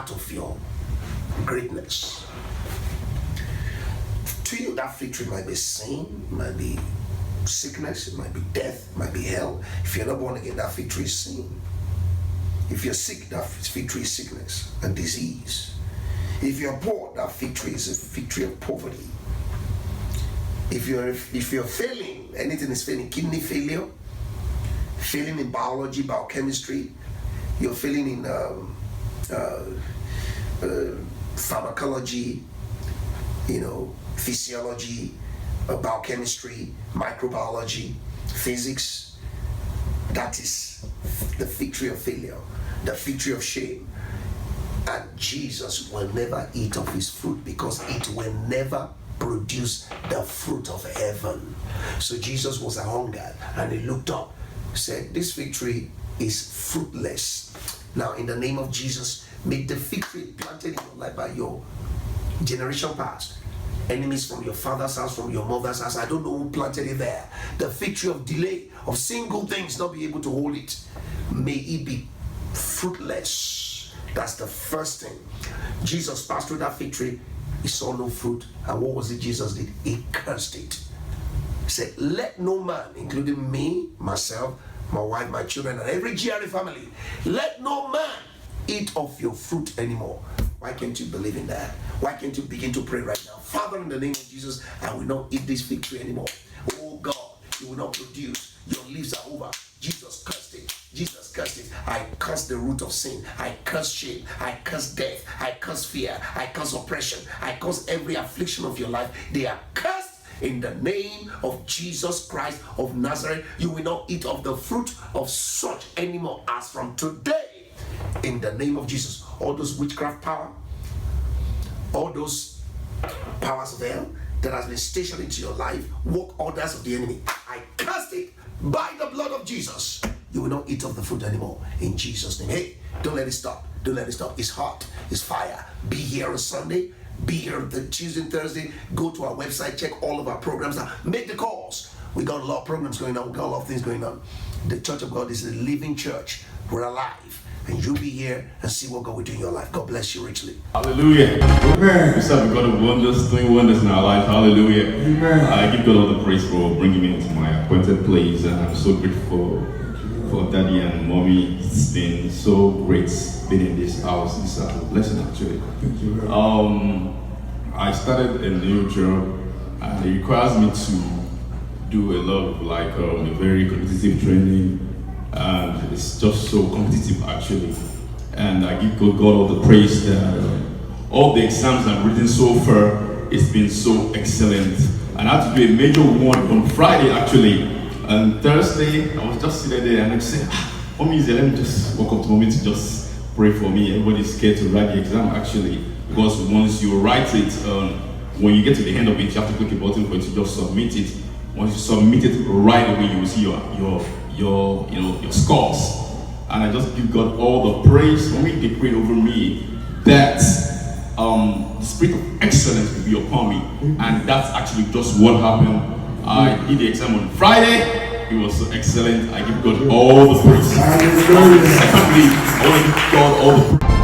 part of your greatness. To you, that victory might be sin, might be sickness, it might be death, it might be hell. If you're not born again, that victory is sin. If you're sick, that victory is sickness and disease. If you're poor, that victory is a victory of poverty. If you're failing, anything is failing, kidney failure, failing in biology, biochemistry, you're failing in pharmacology, physiology, biochemistry, microbiology, physics, that is the victory of failure, the victory of shame. And Jesus will never eat of his fruit because it will never produce the fruit of heaven. So Jesus was hungered and he looked up, said, this victory is fruitless. Now in the name of Jesus, make the victory planted in your life by your generation past, enemies from your father's house, from your mother's house, I don't know who planted it there, the victory of delay, of single things, not be able to hold it, may it be fruitless. That's the first thing. Jesus passed through that victory, he saw no fruit, and what was it Jesus did? He cursed it. He said, let no man, including me, myself, my wife, my children, and every GRA family, let no man eat of your fruit anymore. Why can't you believe in that? Why can't you begin to pray right now? Father, in the name of Jesus, I will not eat this victory anymore. Oh God, you will not produce. Your leaves are over. Jesus cursed it. Jesus cursed it. I curse the root of sin. I curse shame. I curse death. I curse fear. I curse oppression. I curse every affliction of your life. They are cursed in the name of Jesus Christ of Nazareth. You will not eat of the fruit of such anymore as from today. In the name of Jesus. All those witchcraft power, all those powers of hell that has been stationed into your life, work orders of the enemy, I cast it by the blood of Jesus. You will not eat of the fruit anymore in Jesus' name. Hey, don't let it stop. Don't let it stop. It's hot. It's fire. Be here on Sunday. Be here the Tuesday and Thursday. Go to our website. Check all of our programs out. Make the calls. We got a lot of programs going on. We got a lot of things going on. The Church of God is a living church. We're alive. And you'll be here and see what God will do in your life. God bless you richly. Hallelujah. Amen. We serve a God of wonders, doing wonders in our life. Hallelujah. Amen. I give God all the praise for bringing me into my appointed place. And I'm so grateful for Daddy and Mommy. It's been so great being in this house. It's a blessing, actually. Thank you. I started a new job, and it requires me to do a lot of a very competitive training. And it's just so competitive, actually. And I give God all the praise that all the exams I've written so far, it's been so excellent. And I had to do a major one on Friday, actually. And Thursday, I was just sitting there and I said, Mommy, let me just walk up to Mommy to just pray for me. Everybody's scared to write the exam, actually. Because once you write it, when you get to the end of it, you have to click a button for it to just submit it. Once you submit it right away, you will see your scores. And I just give God all the praise. When we decree over me that the spirit of excellence will be upon me, and that's actually just what happened. I did the exam on Friday. It was so excellent. I give God all the praise. Secondly, I want to give God all the praise.